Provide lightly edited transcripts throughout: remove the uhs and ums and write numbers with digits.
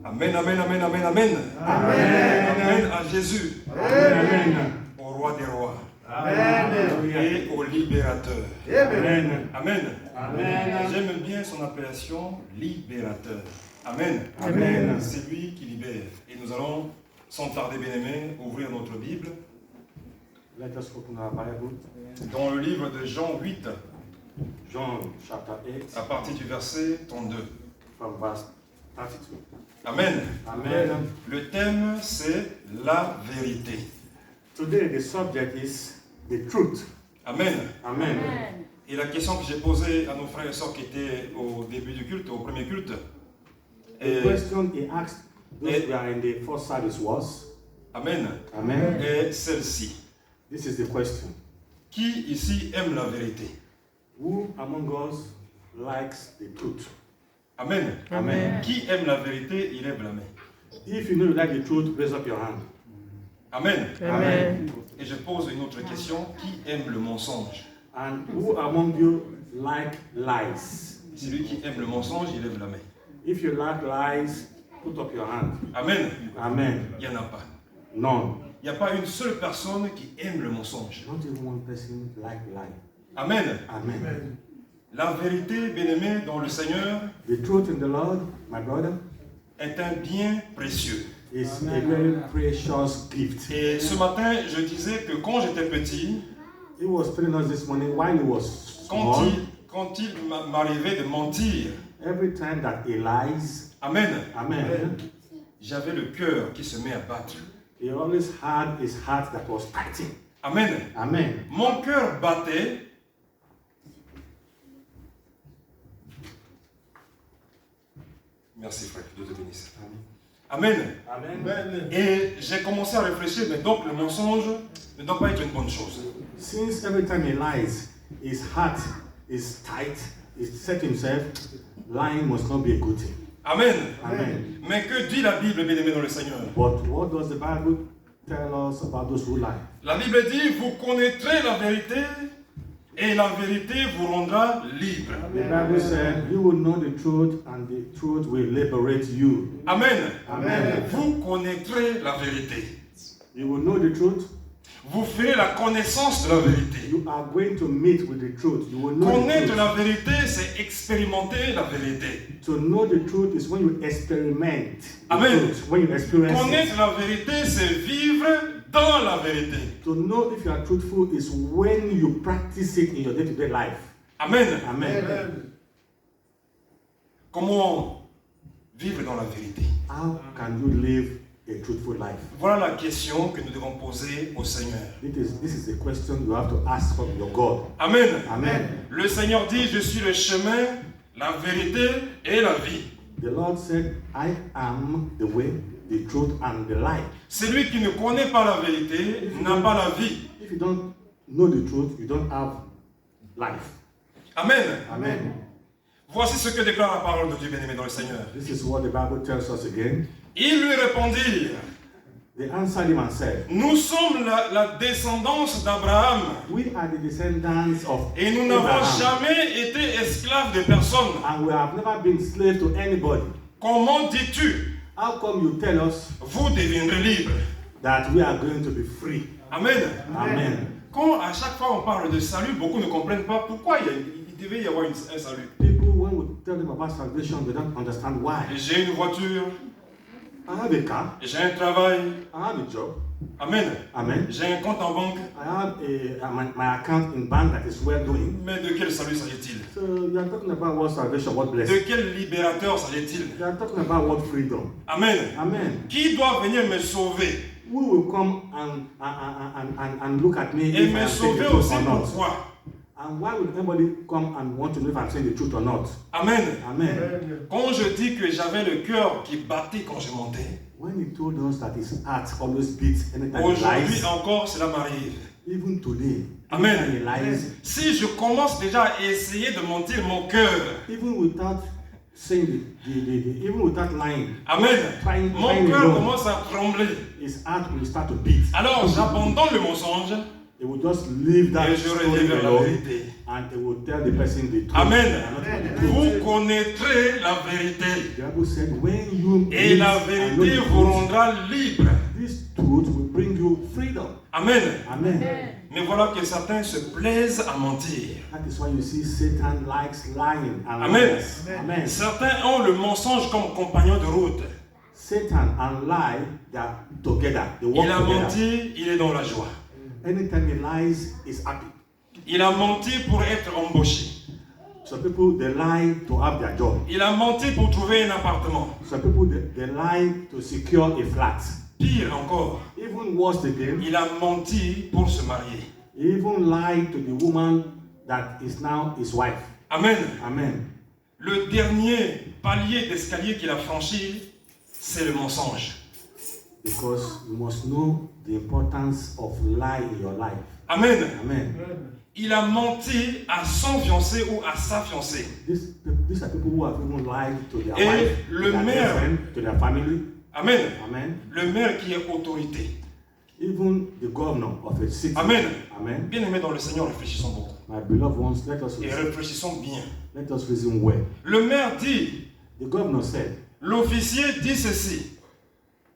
Amen, amen, amen, amen, amen. Amen. Amen à Jésus, Amen. au roi des rois Amen. et au libérateur. Amen. Amen. Amen. J'aime bien son appellation libérateur. Amen. Amen. C'est lui qui libère. Et nous allons, sans tarder, bien-aimés, ouvrir notre Bible Let us open our Bible. dans le livre de Jean 8, John chapter 8, à partir du verset 32. from verse 32. Amen. Amen. Le thème, c'est la vérité. Today the subject is the truth. Amen. Amen. Et la question que j'ai posée à nos frères et sœurs qui étaient au début du culte, au premier culte, The est, question he asked those who are in the first service was, Amen, Amen. est celle-ci. This is the question. Qui ici aime la vérité? Who among us likes the truth? Amen. Amen. Qui aime la vérité, il lève la main. If you know you like the truth, raise up your hand. Amen. Amen. Et je pose une autre question. Qui aime le mensonge? And who among you like lies? Celui qui aime le mensonge, il lève la main. If you like lies, put up your hand. Amen. Amen. Il n'y en a pas. None. Il n'y a pas une seule personne qui aime le mensonge. Not even one person like lie. Amen. Amen. La vérité, bien-aimé, dans le Seigneur, The truth in the Lord, my brother, est un bien précieux. is a very precious gift. Et ce matin, je disais que quand j'étais petit, He was telling us this morning while he was quand small, il m'arrivait de mentir, every time that he lies, Amen, Amen, j'avais le cœur qui se met à battre. he always had his heart that was fighting. Amen. Amen. Mon cœur battait. Merci frère, que Dieu te bénisse. Amen. Amen. Et j'ai commencé à réfléchir, mais donc le mensonge ne doit pas être une bonne chose. Since every time he lies, his heart is tight, he said to himself, lying must not be a good thing. Amen. Amen. Mais que dit la Bible, bien-aimé dans le Seigneur? But what does the Bible tell us about those who lie? La Bible dit, vous connaîtrez la vérité et la vérité vous rendra libre. The Bible said, you will know the truth and the truth will liberate you. Amen. Amen. Vous connaîtrez la vérité. You will know the truth. Vous ferez la connaissance de la vérité. You are going to meet with the truth. You will know the Connaître truth. la vérité, c'est expérimenter la vérité. To know the truth is when you experiment the Amen. truth, when you experience it. Connaître la vérité, c'est vivre dans la vérité. To know if you are truthful is when you practice it in your day-to-day life. Amen. Amen. Comment vivre dans la vérité? How can you live a truthful life? Voilà la question que nous devons poser au Seigneur. This is the question you have to ask from your God. Amen. Amen. Le Seigneur dit, je suis le chemin, la vérité et la vie. The Lord said, I am the way, the truth, and the life. Celui qui ne connaît pas la vérité n'a pas la vie. If you don't know the truth, you don't have life. Amen. Amen. Voici ce que déclare la parole de Dieu, bien-aimé dans le Seigneur. This is what the Bible tells us again. Ils lui répondirent, They answered him and said, nous sommes la descendance d'Abraham we are the descendants of et nous n'avons Abraham, jamais été esclaves de personne. and we have never been slaves to anybody. Comment dis-tu, How come you tell us vous deviendrez libres? that we are going to be free? Amen. Amen. Quand à chaque fois on parle de salut, beaucoup ne comprennent pas pourquoi il devait y avoir un salut. People, when we tell them about salvation, they don't understand why. J'ai une voiture, I have a car, j'ai un travail. I have a job, Amen. amen. J'ai un compte en banque. I have my account in bank that is well doing. Mais de quel salut s'agit-il? So you are talking about what salvation, what De blessing. quel libérateur s'agit-il? You are talking about what freedom. Amen. Amen. Qui doit venir me sauver? Who will come and look at me Et if I me am saying the sauver truth aussi or not? pourquoi? And why would anybody come and want to know if I'm saying the truth or not? Amen. Amen. Quand je dis que j'avais le cœur qui battait quand je montais, When he told us that his heart always beats anytime he aujourd'hui lies, encore cela m'arrive. even today, Amen. anytime he lies, Si je commence déjà à essayer de mentir mon cœur, even without saying even without lying, Amen, trying mon cœur alone, commence à trembler. his heart will start to beat. Alors j'abandonne le mensonge They will just leave that et je story révélerai la alone vérité. and they will tell the person the truth. Amen. And not the truth. Vous connaîtrez la vérité The Bible said, when you et meet la and know vérité the vous truth, rendra libre. this truth will bring you freedom. Amen. Amen. Mais voilà que certains se plaisent à mentir. That is why you see Satan likes lying and Amen. lies. Amen. Certains ont le mensonge comme compagnon de route. Satan and lie, they are together. They work Il a together. menti, il est dans la joie. Anytime he lies, he's happy. Il a menti pour être embauché. Some people, they lie to have their job. Il a menti pour trouver un appartement. Some people, they lie to secure a flat. Pire encore, Even worse again, il a menti pour se marier. he even lied to the woman that is now his wife. Amen. Amen. Le dernier palier d'escalier qu'il a franchi, c'est le mensonge. Because you must know the importance of lie in your life. Amen. Amen. Il a menti à son fiancé ou à sa fiancée. These are people who have even lied to their Et wife, le to their maire. girlfriend, to their family. Amen. Amen. Le maire qui est autorité. Even the governor of a city. Amen. Amen. Bien aimé dans le Seigneur, réfléchissons beaucoup. My beloved ones, let us Et réfléchissons bien. reason well. Le maire dit, The governor said, l'officier dit ceci.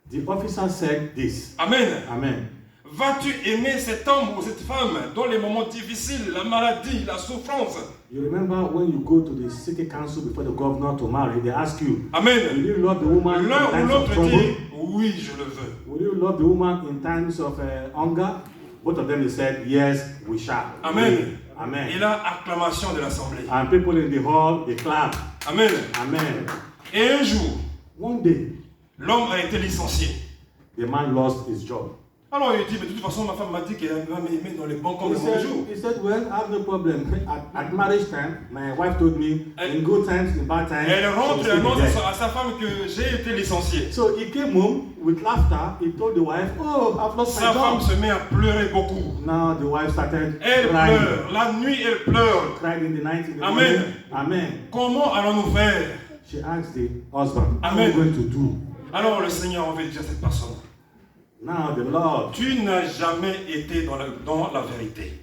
the officer said this. Amen. Amen. Vas-tu aimer cet homme ou cette femme dans les moments difficiles, la maladie, la souffrance? You remember when you go to the city council before the governor to marry, they ask you, Amen. will you love the woman in L'un ou times of l'autre trouble? dit, oui, je le veux. Will you love the woman in times of hunger? Both of them they said, yes, we shall. Amen. Amen. Et là, acclamation de l'assemblée. And people in the hall, they clap. Amen. Amen. Et un jour, One day, l'homme a été licencié. the man lost his job. Alors il dit, mais de toute façon, ma femme m'a dit qu'elle va m'aimer dans les bons comme He les mauvais said, jours. he said, well, I have no problem. At marriage time, my wife told me, in good times, in bad times, Elle she will rentre et still be annonce there. à sa femme que j'ai été licencié. So he came home with laughter. He told the wife, oh, I've lost Sa my femme job. se met à pleurer beaucoup. Now the wife started Elle crying. pleure. La nuit, elle pleure. Cried in the night, in the Amen. morning. Amen. Comment allons-nous faire? She asked the husband, what are Amen. you going to do? Alors le Seigneur avait dit à cette personne, Now the Lord tu n'as jamais été dans la vérité.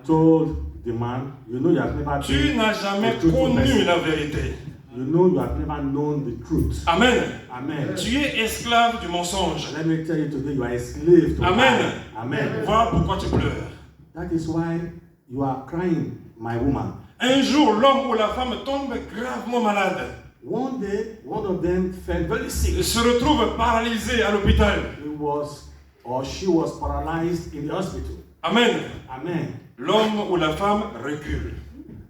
told the man, you know you have never Tu been n'as jamais a truthful connu person. la vérité. You know you have never known the truth. Amen. Amen. Tu es esclave du mensonge. Let me tell you today, you are a slave to Amen. lie. Amen. Voilà pourquoi tu pleures. That is why you are crying, my woman. Un jour, l'homme ou la femme tombe gravement malade. One day, one of them fell very sick. Il se retrouve paralysé à l'hôpital. He was, or she was paralyzed in the hospital. Amen. Amen. L'homme ou la femme recule.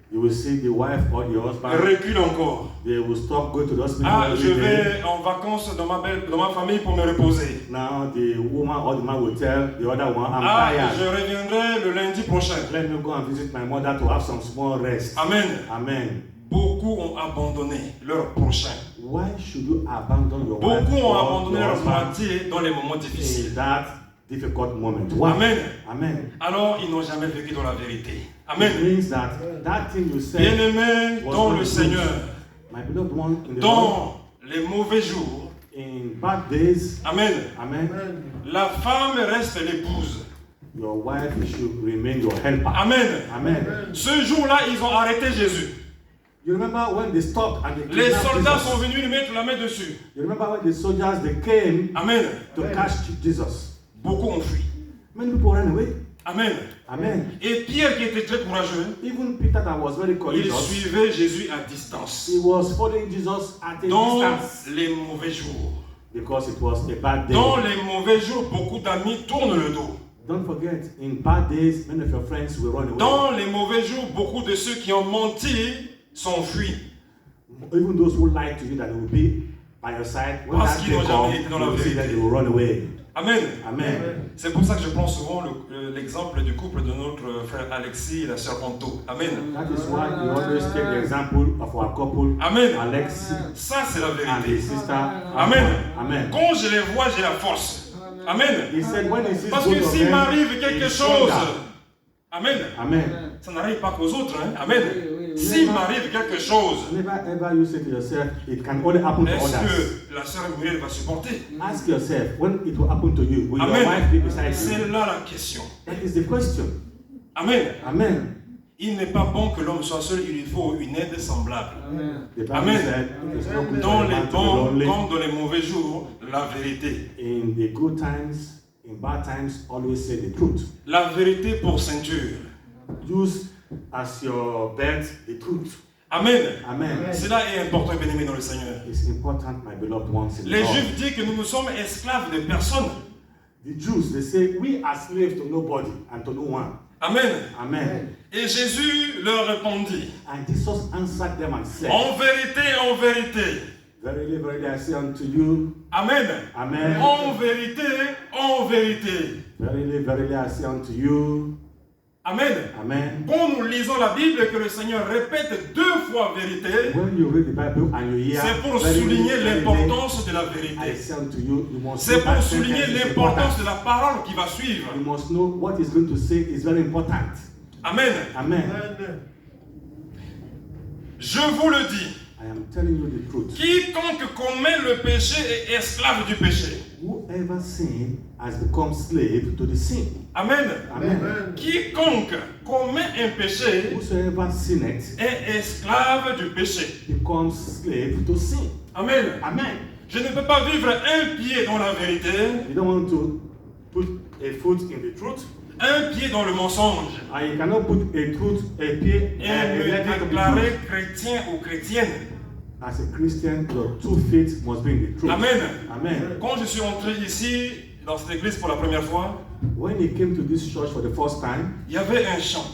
You will see the wife or the husband, Recule encore. they will stop going to the hospital Ah, every je day. vais en vacances dans ma famille pour me reposer. Now the woman or the man will tell the other one, I'm Ah, je tired. reviendrai le lundi prochain. Let me go and visit my mother to have some small rest. Amen. Amen. Beaucoup ont abandonné leur prochain. Why should you abandon your wife Beaucoup ont or abandonné your leur husband moitié dans les moments difficiles. in that difficult moment? Why? Amen. Amen. Alors, ils n'ont jamais vécu dans la vérité. It Amen. means that thing you said Bien-aimés was dans not le the Seigneur, truth. My beloved one, in the Lord, dans les mauvais jours, in bad days, Amen, amen, la femme reste l'épouse. your wife should remain your helper. Amen. Amen. Ce jour-là, ils ont arrêté Jésus. You remember when they stopped and they Les kidnapped soldats Jesus? sont venus lui mettre la main dessus. You remember when the soldiers they came Amen. to catch Jesus? Beaucoup ont fui. Many people ran away. Amen. Amen. Et Pierre, qui était très courageux, Even Peter that was very il courageous, suivait Jésus à distance. he was following Jesus at a Dans distance les mauvais jours. because it was a bad day. Dans les mauvais jours, beaucoup d'amis tournent le dos. Don't forget, in bad days, many of your friends will run away. Dans les mauvais jours, beaucoup de ceux qui ont menti s'enfuient. Even those who lied to you that they will be by your side, when Parce that qu'ils day n'ont jamais comes, été dans you la will see that vérité. they will run away. Amen. Amen. C'est pour ça que je prends souvent l'exemple du couple de notre frère Alexis et la sœur Anto. Amen. That is why we always take the example of our couple, Amen. Alex Ça, c'est la and vérité. his sister. Amen. Amen. Quand je les vois, j'ai la force. Amen. He said when he sees Parce both que of s'il them, m'arrive quelque he's chose, stronger. Amen. Amen. Ça n'arrive pas qu'aux autres. Hein? Amen. S'il m'arrive quelque chose, Never ever you say to yourself, it can only happen to est-ce others. que la sœur Muriel va supporter? Ask yourself, when it will happen to you, will your Amen. wife be beside you? C'est là la question. That is the question. Amen. Amen. Il n'est pas bon que l'homme soit seul, il lui faut une aide semblable. The Bible Amen. said, it is not good Dans for a les man to be bons lonely. comme dans les mauvais jours, la vérité. In the good times, in bad times, always say the truth. La vérité pour ceinture. Use as your belt the truth. Amen. Amen. Cela est important, bien-aimé dans le Seigneur. It's important, my beloved ones in the Les Lord. Juifs disent que nous sommes esclaves de personne. The Jews, they say, we are slaves to nobody and to no one. Amen. Amen. Et Jésus leur répondit, And Jesus answered them and said, en vérité, verily, verily, I say unto you, Amen. Amen. En vérité. Verily, verily, I say unto you, Amen. Amen. Quand nous lisons la Bible et que le Seigneur répète 2 fois vérité, When you read the Bible and you hear, c'est pour verily, souligner verily, l'importance de la I vérité. say unto you, you must C'est know pour that souligner sentence is l'importance important. de la parole qui va suivre. You must know what is going to say is very important. Amen. Amen. Je vous le dis, I am telling you the truth. quiconque commet le péché est esclave du péché. Whoever sin has become slave to the sin. Amen. Amen. Quiconque commet un péché Whosoever sinneth est esclave du péché. becomes slave to sin. Amen. Amen. Je ne peux pas vivre un pied dans la vérité, You don't want to put a foot in the truth, un pied dans le mensonge and you cannot put a truth, a et me leg into the déclarer truth. chrétien ou chrétienne. As a Christian, your 2 feet must be in the truth. Amen. Amen. Quand je suis entré ici, dans cette église pour la première fois, When he came to this church for the first time, il y avait un chant.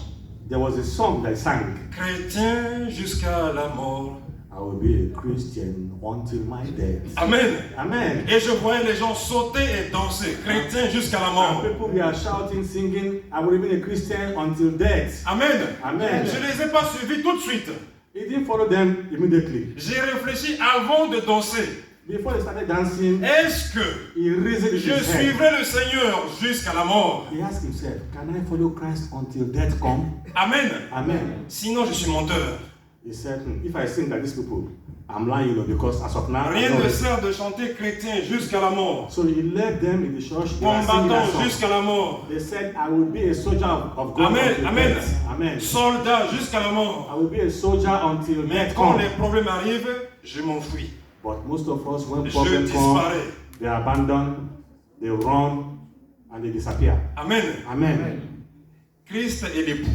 there was a song that sang, Chrétien jusqu'à la mort. I will be a Christian until my death. Amen. Amen. Et je voyais les gens sauter et danser. Chrétien jusqu'à la And mort. people were shouting, singing, I will be a Christian until death. Amen. Amen. Je ne les ai pas suivis tout de suite. He didn't follow them immediately. J'ai réfléchi avant de danser. Before he started dancing, Est-ce que he raised je his head. suivrai le Seigneur jusqu'à la mort? He asked himself, can I follow Christ until death come? Amen. Amen. Sinon, je suis menteur. He said, if I sing like these people, I'm lying, you know, because as of now, I Rien know ne it. sert de chanter chrétien jusqu'à la mort. So he led them in the church. They were singing that Combattant song. jusqu'à la mort. They said, I will be a soldier of God Amen. until Amen. death. Amen. Soldat jusqu'à la mort. I will be a soldier until Mais death quand come. les problèmes arrivent, je m'enfuis. But most of us, when Je problems come, disparais. they abandon, they run, and they disappear. Amen. Amen. Christ est l'époux.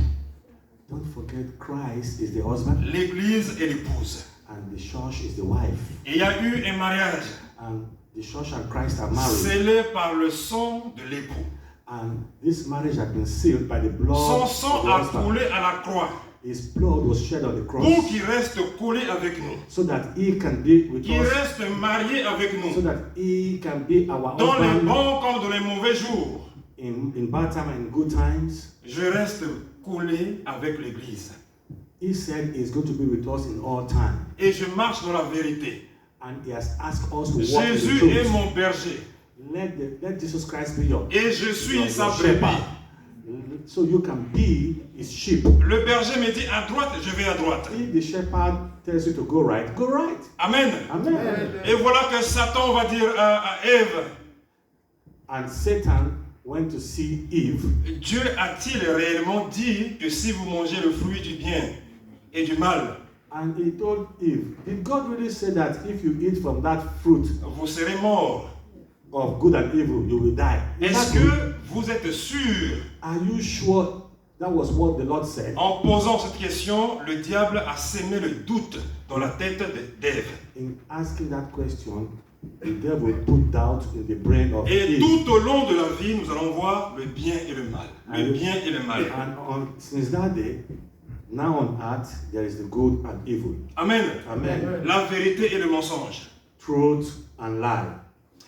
Don't forget, Christ is the husband, L'église est l'épouse. and the church is the wife. Et il y a eu un mariage And the church and Christ are married. scellé par le sang de l'époux. And this marriage has been sealed by the blood Son of sang the a husband. coulé à la croix His blood was shed on the pour cross qu'il reste collé avec nous. so that he can be with Qu'il us, reste marié avec so nous. that he can be our Dans les husband bons comme dans les mauvais jours, in bad times and in good times. je reste collé avec l'église. He said he's going to be with us in all time. Et je marche dans la vérité. And he has asked us to walk in the Jésus est truth. mon berger. Let Jesus Christ be your, Et je suis your sa shepherd. brebis. So you can be his sheep. Le berger me dit à droite, je vais à droite. If the shepherd tells you to go right, go right. Amen. Amen. Et voilà que Satan va dire à Ève, And Satan went to see Eve. Dieu a-t-il réellement dit que si vous mangez le fruit du bien et du mal, And he told Eve, did God really say that if you eat from that fruit vous serez morts? of good and evil, you will die? Is Est-ce that true? que vous êtes sûr? Are you sure that was what the Lord said? En posant cette question, le diable a sémé le doute dans la tête d'Ève. In asking that question, the devil put doubt in the brain of Et Eve. tout au long de la vie, nous allons voir le bien et le mal. Le bien et le mal. And since that day, now on earth, there is the good and evil. Amen. Amen. La vérité et le mensonge. Truth and lie.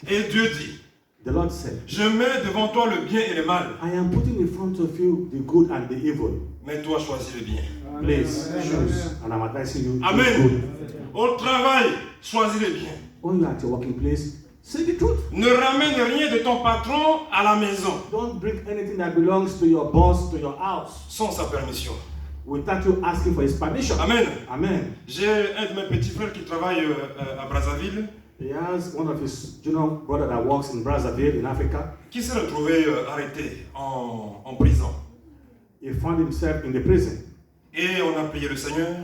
Et Dieu dit, The Lord said, je mets devant toi le bien et le mal, I am putting in front of you the good and the evil. mais toi choisis le bien. Please choose. And I'm advising you to Amen. choose good. Au travail, choisis le bien. When you're at your working place, say the truth. Ne ramène rien de ton patron à la maison Don't bring anything that belongs to your boss to your house sans sa permission. without you asking for his permission. Amen. Amen. J'ai un de mes petits frères qui travaille à Brazzaville, He has one of his junior brother that works in Brazzaville in Africa. qui s'est retrouvé arrêté en prison. He found himself in the prison. Et on a prié le Seigneur.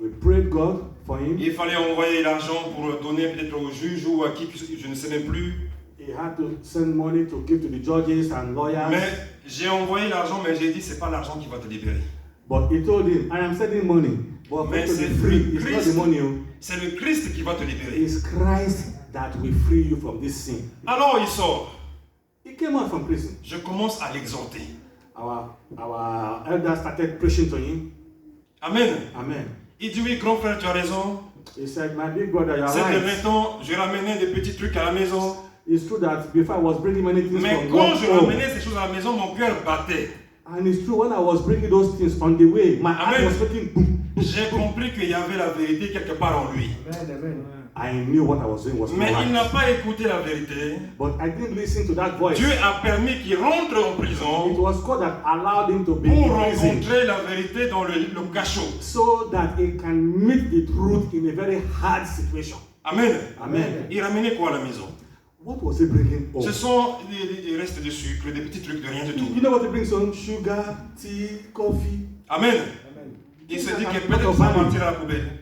We prayed God for him. Il fallait envoyer l'argent pour donner peut-être au juge ou à qui, je ne sais même plus. He had to send money to give to the judges and lawyers. Mais j'ai envoyé l'argent, mais j'ai dit, c'est pas l'argent qui va te libérer. But he told him, I am sending money. But Mais for to c'est be free, it's not Christ. the money. C'est le Christ qui va te libérer. It's Christ that will free you from this sin. Alors il sort. He came out from prison. Je commence à l'exhorter. Our elder started preaching to him. Amen. Amen. Il dit, oui, grand frère, tu as raison. He said, my big brother, you are Ces derniers right. temps, je ramenais des petits trucs à la maison. It's true that before I was bringing many things Mais from quand work je home, ramenais ces choses à la maison, mon cœur battait. and it's true when I was bringing those things on the way, my heart Amen. was making boom. J'ai compris qu'il y avait la vérité quelque part en lui. I knew what I was doing was Mais not il right. n'a pas écouté la vérité. But I didn't listen to that voice. Dieu a permis qu'il rentre en It prison was God that allowed him to be pour in prison rencontrer la vérité dans le cachot. so that he can meet the truth in a very hard situation. Amen. Amen. Il ramenait quoi à la maison? What was he bringing home? Ce sont des restes de sucre, des petits trucs de rien du tout. You know what he brings home? Sugar, tea, coffee. Amen. Il se dit que peut-être ça va partir à la poubelle.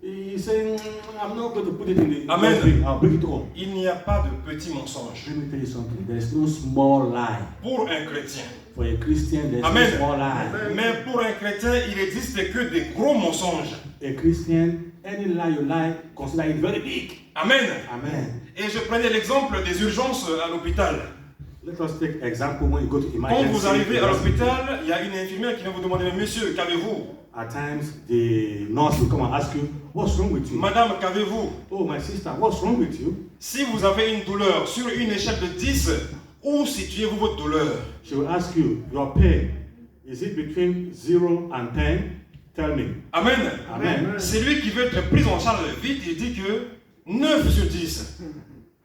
He's saying, I'm not going to put it in the Amen. dustbin. I'll bring it home. Il n'y a pas de petits mensonges. Let me tell you something. There's no small lie. Pour un chrétien. For a Christian, there's Amen. no small lie. Mais pour un chrétien, il n'existe que des gros mensonges. A Christian, any lie you lie, consider it very big. Amen. Amen. Et je prenais l'exemple des urgences à l'hôpital. Let us take example when you go to Quand emergency. vous arrivez à l'hôpital, il y a une infirmière qui vient vous demander, mais monsieur, qu'avez-vous? At times, the nurse will come and ask you, what's wrong with you? Madame, qu'avez-vous? Oh, my sister, what's wrong with you? Si vous avez une douleur sur une échelle de 10, où situez-vous votre douleur? She will ask you, your pain, is it between 0 and 10? Tell me. Amen. Amen. Celui qui veut être pris en charge vite, il dit que 9 sur 10.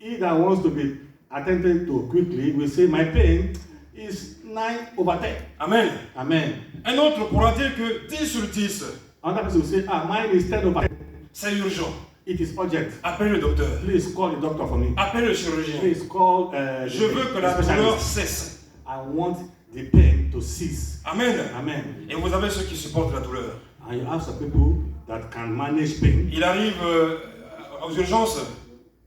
He that wants to be attended to quickly will say, my pain is 9/10. Amen. Amen. Un autre pourra dire que 10 sur 10, Another person will say, mine is 10/10. c'est urgent. It is urgent. Appelez le docteur. Please call the doctor for me. Appelez le chirurgien. Please call Je veux que la douleur cesse. I want the pain to cease. Amen. Amen. Et vous avez ceux qui supportent la douleur. And you have some people that can manage pain. Il arrive aux urgences.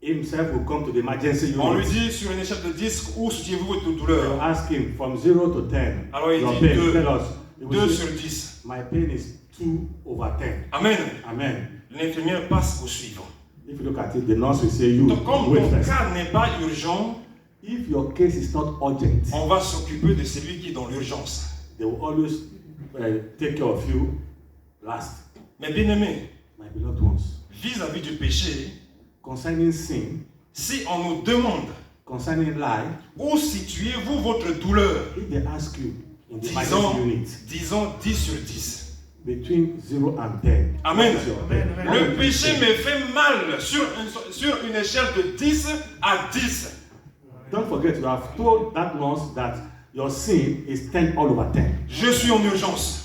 Himself will come to the emergency On lui unit. dit sur une échelle de 10, où situez-vous votre You douleur? ask him from 0 to 10. Alors il Your dit pain, 2. tell us. He will 2 say, sur 10. my pain is 2/10. Amen. Amen. L'infirmière passe au suivant. If you look at it, the nurse will say, you Donc comme wait ton first. cas n'est pas urgent, If your case is not urgent, on va s'occuper de celui qui est dans l'urgence. they will always take care of you last. Mais bien aimé, My beloved ones, vis-à-vis du péché, concerning sin, si on nous demande concerning lie, où situez-vous votre douleur, if they ask you in the disons, emergency unit, disons 10 sur 10. between 0 and 10. Amen. what is your pain? What Le would you péché say? me fait mal sur une échelle de 10 à 10. Don't forget, you have told that nurse that your sin is 10/10. Je suis en urgence.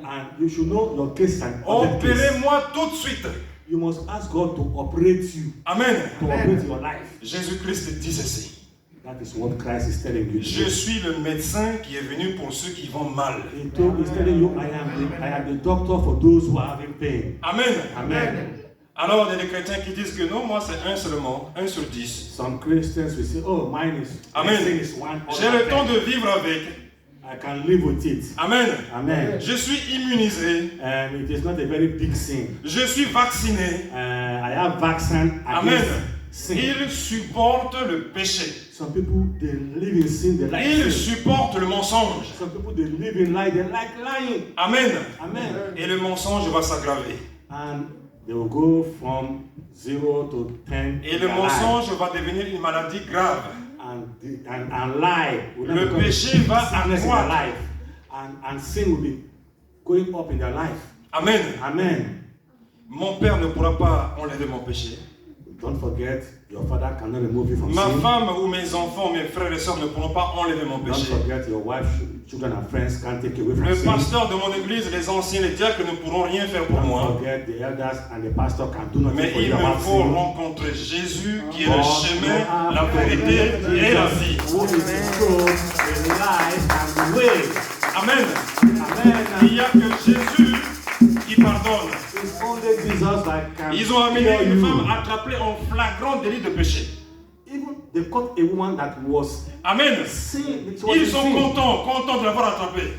And you should know your case is an urgent case. Opérez-moi tout de suite. You must ask God to operate you, Amen. to operate your life. Jésus-Christ dit ceci. That is what Christ is telling you. Je suis le médecin qui est venu pour ceux qui vont mal. He's telling you, I am the doctor for those who are having pain. Amen. Amen. Alors, il y a des chrétiens qui disent que non, moi c'est 1 seulement, 1 sur 10. Some Christians will say, oh, mine is, Amen. my sin is 1 J'ai over le temps 10. de vivre avec. I can live with it. Amen. Amen. Je suis immunisé. It is not a very big sin. Je suis vacciné. I have vaccine Amen. against sin. Il supporte le péché. Some people, they live in sin, they like Il sin. supporte le mensonge. Some people, they live in lie, they like lying. Amen. Amen. Et le mensonge va s'aggraver. And they will go from 0 to 10. Et le in their mensonge va devenir une maladie grave. life. And lie will not Le become péché va sickness in their accroître. life. And sin will be going up in their life. Amen. Amen. Mon père ne pourra pas enlever mon péché. Don't forget, your father cannot remove you from Ma sin. femme ou mes enfants, mes frères et sœurs ne pourront pas enlever mon Don't péché. forget, your wife, children, and friends can't take you away from Le sin. pasteur de mon église, les anciens, les diacres ne pourront rien faire pour Don't moi. forget, the elders and the pastor can do nothing Mais for il you me about faut sin. rencontrer Jésus qui est But le you chemin, have la to vérité meet et la Jesus, vie. who is the truth, the life, and the way. Amen. Amen. Il n'y a que Jésus qui pardonne. It's only Jesus that can Ils ont amené cure une you. femme attrapée en flagrant délit de péché. Even they caught a woman that was Amen. sin. She was Ils in sont sin. contents de l'avoir attrapée.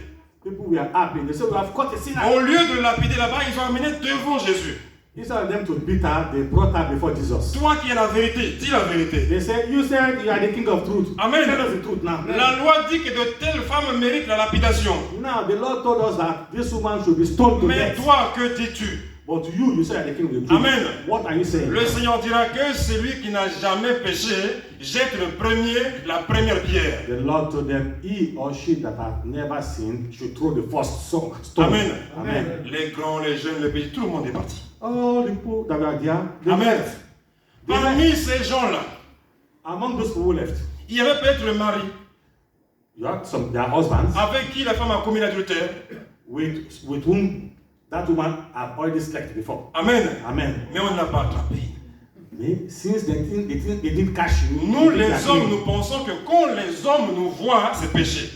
People were happy. They said, we have caught a sinner. Au lieu de lapider là-bas, ils ont amené devant Jésus. Instead of them to beat her, they brought her before Jesus. Toi qui es la vérité, dis la vérité. They said, you said you are the king of truth. Amen. Tell us the truth now. La loi dit que de telles femmes méritent la lapidation. Now, the Lord told us that this woman should be stoned to Mais death. toi, que dis-tu? But you say you are the king of the truth. Amen. What are you saying? Le Seigneur dira que celui qui n'a jamais péché jette la première pierre. The Lord told them, he or she that have never sinned should throw the first stone. Amen. Amen. Les grands, les jeunes, les petits, tout le monde est parti. All the people that were there, they Amen. left. They Parmi left. ces gens-là, Among those people who left, il y avait peut-être le mari you had some their husbands avec qui la femme a commis l'adultère. with whom that woman have already slept before. Amen. Amen. Mais on ne l'a pas attrapé. Mais since they didn't catch you, Nous, they les didn't hommes, catch you. nous pensons que quand les hommes nous voient, c'est péché.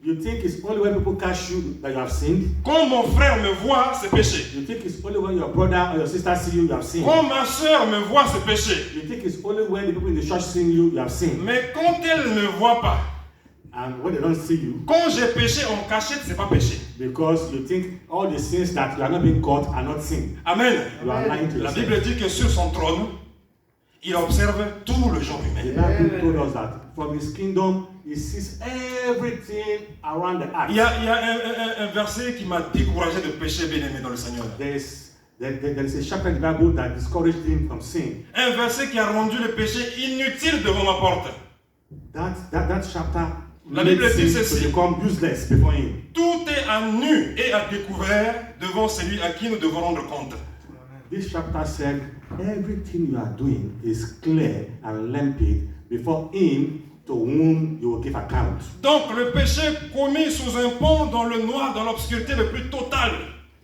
You think it's only when people catch you that you have sinned? Quand mon frère me voit, c'est péché. You think it's only when your brother or your sister see you, you have sinned? Quand ma soeur me voit, c'est péché. You think it's only when the people in the church see you, you have sinned? Mais quand elle ne voit pas, And when they don't see you, quand j'ai péché en cachette, c'est pas péché. because you think all the sins that you are not being caught are not sin. Amen. You are lying to La yourself. Bible dit que sur son trône, il observe tout le genre The humain. Bible told us that from his kingdom, he sees everything around the earth. Il y a un verset qui m'a découragé de pécher, bien-aimé dans le Seigneur. There is a chapter in the Bible that discouraged him from sin. Un verset qui a rendu le péché inutile devant ma porte. That chapter La made Bible dit sin ceci. to become useless before him. Tout est à nu et à découvert devant celui à qui nous devons rendre compte. This chapter said everything you are doing is clear and limpid before him to whom you will give account. Donc le péché commis sous un pont dans le noir, dans l'obscurité le plus totale,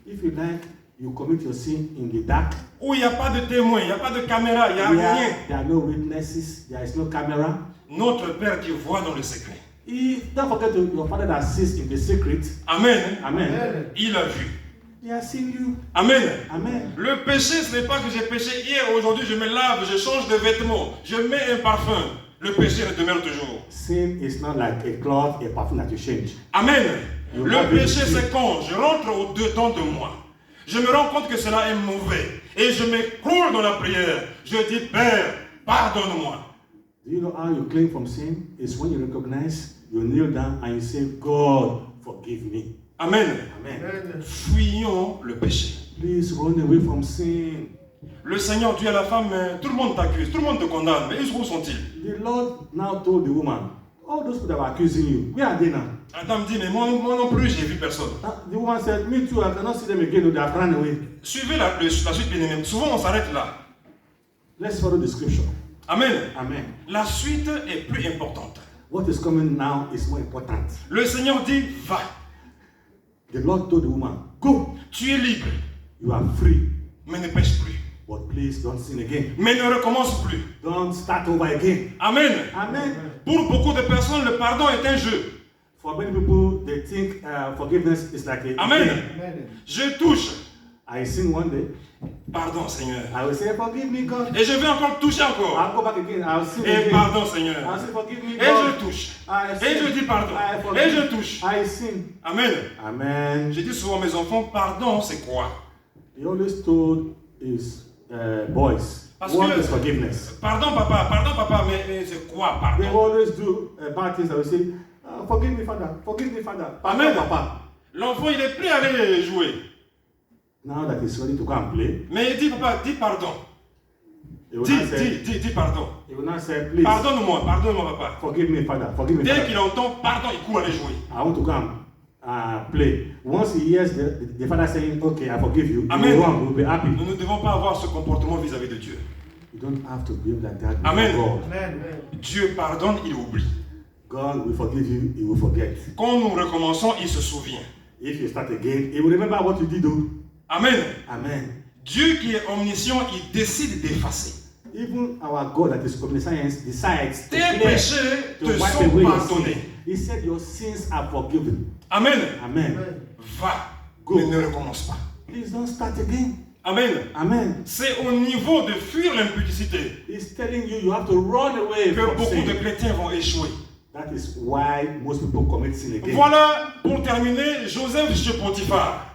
If you like, you commit your sin in the dark, où il n'y a pas de témoin, il n'y a pas de caméra, il n'y a where rien. there are no witnesses, there is no camera. Notre Père qui voit dans le secret. Don't forget your father that sees in the secret. Amen. Amen. Il a vu. He has seen you. Amen. Amen. Le péché, ce n'est pas que j'ai péché hier, aujourd'hui je me lave, je change de vêtements, je mets un parfum. Le péché demeure toujours. Sin is not like a cloth, a perfume that you change. Amen. You Le have péché, it. c'est quand je rentre au-dedans de moi. Je me rends compte que cela est mauvais. Et je m'écroule dans la prière. Je dis, Père, pardonne-moi. Do you know how you clean from sin? It's when you recognize, you kneel down and you say, God, forgive me. Amen. Amen. Fuyons le péché. Please run away from sin. Le Seigneur dit à la femme, tout le monde t'accuse, tout le monde te condamne. Mais où sont-ils? The Lord now told the woman, all those people that were accusing you, where are they now? Adam dit, mais moi non plus, j'ai vu personne. The woman said, me too, I cannot see them again, they have run away. Suivez la suite, bien-aimé. Souvent, on s'arrête là. Let's follow the scripture. Amen. Amen. La suite est plus importante. What is coming now is more important. Le Seigneur dit, va. The Lord told the woman, go, Tu es libre, you are free, mais ne pêche plus. but please don't sin again. Mais ne recommence plus. Don't start over again. Amen. Amen. Pour beaucoup de personnes, le pardon est un jeu. For many people, they think forgiveness is like a Amen. game. Je touche. I sin one day, Pardon, Seigneur. I will say, forgive me, God. Et je vais encore toucher encore. I'll go back again, I'll sin Et again. pardon, Seigneur. I'll say, forgive me, Et God. je touche. I Et je sin. dis pardon. I forgive. Et je touche. I sin. Amen. Amen. Je dis souvent à mes enfants, pardon, c'est quoi? He always told his boys, Parce what que- is forgiveness? Pardon, papa, mais c'est quoi, They pardon? always do bad things. They will say, forgive me, Father. Forgive me, Father. Pardon, Amen. Papa. L'enfant, il est prêt à aller jouer. Now that he's ready to go and play, Mais il dit, papa, dis pardon. he will not say, Dis pardon. he will not say, please, Pardonne-moi, papa. forgive me, Father. Forgive me, Dès Father. qu'il entend pardon, il court aller jouer. I want to go and play. Once he hears the father saying, okay, I forgive you, he Amen. will run, he will be happy. Nous ne devons pas avoir ce comportement vis-à-vis de Dieu. You don't have to behave like that before Amen. God. Dieu pardonne, il oublie. God will forgive you, He will forget. Quand nous recommençons, il se souvient. If you start again, He will remember what you did do. Amen. Amen. Dieu qui est omniscient, il décide d'effacer. Even our God that is omniscience decides to Tes clear, péchés to te wipe sont away your pardonnés. sin. He said your sins are forgiven. Amen. Amen. Va, Go. mais ne recommence pas. Please don't start again. Amen. Amen. C'est au niveau de fuir l'impudicité He's telling you you have to run away que from beaucoup de sin. chrétiens vont échouer. That is why most people commit sin again. Voilà, pour terminer, Joseph chez Potiphar.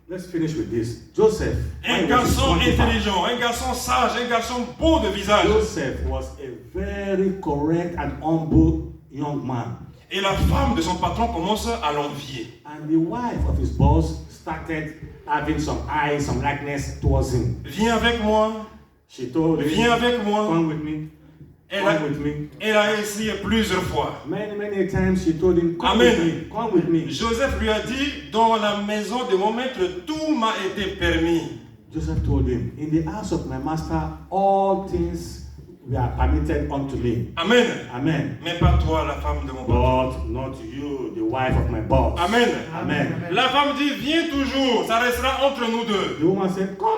Let's finish with this. Joseph, Un why was he garçon 25? intelligent, un garçon sage, un garçon beau de visage. Joseph was a very correct and humble young man. Et la femme de son patron commence à l'envier. And the wife of his boss started having some eyes, some likeness towards him. Viens avec moi, She told him, viens avec moi. come with me, Elle a, come with me. elle a essayé plusieurs fois. Many times she told him, come Amen. with me, come with me. Joseph lui a dit, dans la maison de mon maître, tout m'a été permis. Joseph told him, in the house of my master, all things were permitted unto me. Amen. Amen. Mais pas toi, la femme de mon patron. But not you, the wife of my boss. Amen. Amen. La femme dit, viens toujours, ça restera entre nous deux. The woman said, come.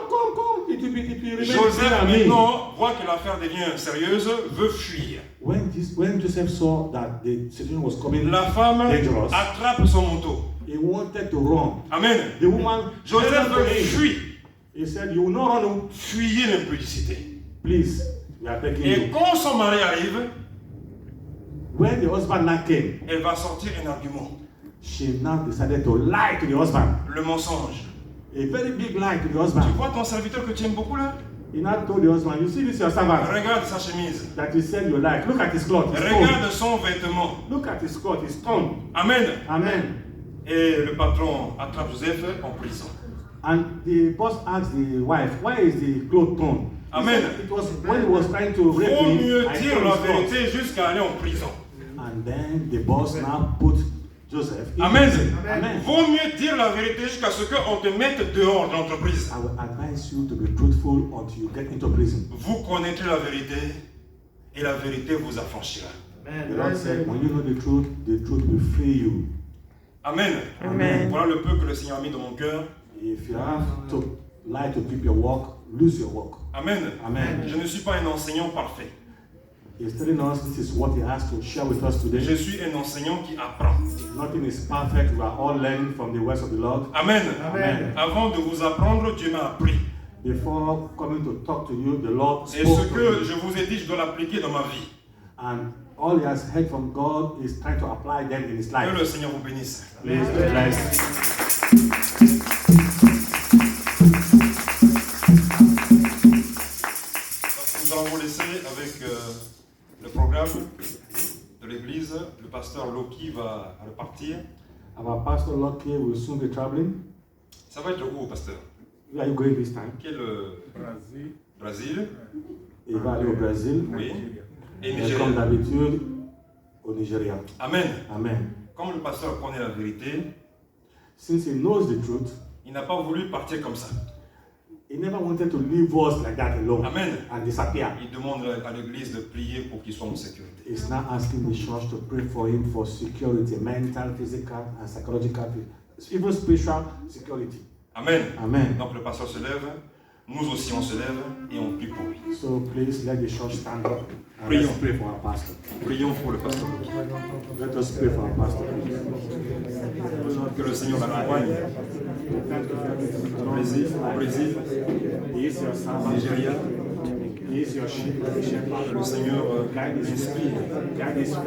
It will remain between Joseph, me. maintenant, voit que l'affaire devient sérieuse, veut fuir. When Joseph saw that the situation was coming La femme dangerous, attrape son manteau. he wanted to run. Amen. The woman Joseph held on to him. fuit. He said, you will not run. Fuyez l'impudicité. Please, we are begging Et you. quand son mari arrive, When the husband now came, elle va sortir un argument. she now decided to lie to the husband. Le mensonge. A very big lie to the Tu husband. vois ton serviteur que tu aimes beaucoup là? He now told the husband, you see this your servant Regarde sa chemise. that you said you like. Look at his cloth. He's torn. Regarde son vêtement. Look at his cloth. He's torn. Amen. Amen. Et le patron attrape Joseph en prison. And the boss asked the wife, why is the cloth torn? He Amen. said it was when he was trying to rape Vaut me, mieux I dire tore la his cloth. vérité jusqu'à aller en prison. And then the boss now put Joseph in Amen. prison. Amen. Vaut mieux dire la vérité jusqu'à ce qu'on te mette dehors de l'entreprise. I will advise you to be truthful until you get into prison. Vous connaîtrez la vérité et la vérité vous affranchira. The Lord said, when you know the truth will free you. Amen. Amen. Voilà le peu que le Seigneur a mis dans mon cœur. If you have to lie to keep your work, lose your work. Amen. Amen. Je ne suis pas un enseignant parfait. He's telling us this is what he has to share with us today. Je suis un enseignant qui apprend. Nothing is perfect. We are all learning from the words of the Lord. Amen. Amen. Avant de vous apprendre, Dieu m'a appris. Before coming to talk to you, the Lord Et spoke ce to que me. je vous ai dit, je dois l'appliquer dans ma vie. And all he has heard from God is trying to apply them in his Que life. le Seigneur vous bénisse. Please be blessed. Nous allons vous laisser avec le programme de l'église. Le pasteur Loki va repartir. Our pastor Lucky will soon be traveling. Ça va être où, pasteur? Where are you going this time? Quel Brésil. Il va aller au Brésil. Oui. Et Et Nigeria. comme d'habitude, au Nigeria. Amen. Amen. Comme le pasteur connaît la vérité, Since he knows the truth, il n'a pas voulu partir comme ça. he never wanted to leave us like that alone Amen. and disappear. Il demande à l'église de prier pour qu'il soit en sécurité. He's now asking the church to pray for him for security, mental, physical, and psychological, even spiritual security. Amen. Amen. Donc le pasteur se lève, nous aussi on se lève et on prie pour lui. So please let the church stand up and Prions. let's pray for our pastor. Prions pour le pasteur. Let us pray for our pastor. Que le Seigneur l'accompagne au Brésil, He is your servant. Nigeria. He is your shepherd. Le Seigneur Guide his inspire. guide his foot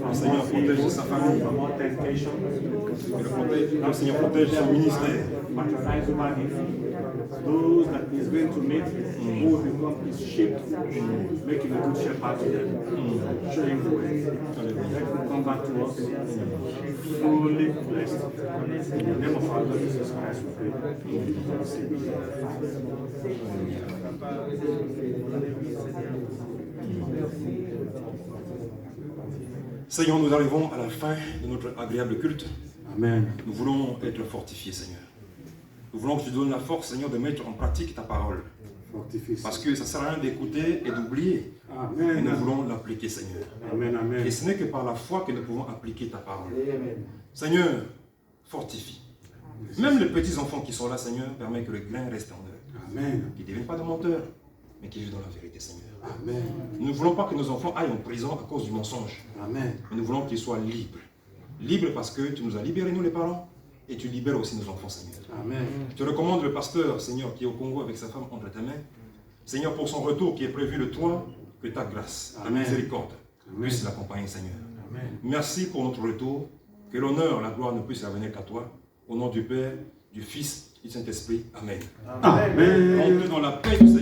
from Seigneur all protège evil, sa famille. from all temptation. Que le Seigneur protège son ministère. Patronize over him. Those that he's going to meet, who will become his sheep, make him a good shepherd to them. Show him the way. Let him come back to us fully blessed. In the name of our Lord Jesus Christ, we pray. Seigneur, nous arrivons à la fin de notre agréable culte. Amen. Nous voulons être fortifiés, Seigneur. Nous voulons que tu donnes la force, Seigneur, de mettre en pratique ta parole. Fortifie ça. Parce que ça ne sert à rien d'écouter et d'oublier. Et Amen. nous voulons l'appliquer, Seigneur. Amen, amen. Et ce n'est que par la foi que nous pouvons appliquer ta parole. Seigneur, fortifie. Même les petits enfants qui sont là, Seigneur, permet que le grain reste en eux. Amen. Qu'ils ne deviennent pas de menteurs, mais qu'ils vivent dans la vérité, Seigneur. Amen. Nous ne voulons pas que nos enfants aillent en prison à cause du mensonge. Amen. Mais nous voulons qu'ils soient libres. Libres parce que tu nous as libérés, nous les parents, et tu libères aussi nos enfants, Seigneur. Amen. Je te recommande le pasteur, Seigneur, qui est au Congo avec sa femme entre tes mains. Seigneur, pour son retour qui est prévu de toi, que ta grâce, ta Amen. miséricorde Amen. puisse l'accompagner, Seigneur. Amen. Merci pour notre retour. Que l'honneur, la gloire ne puisse revenir qu'à toi. Au nom du Père, du Fils et du Saint-Esprit. Amen. Amen. Rentrez dans la paix du Seigneur.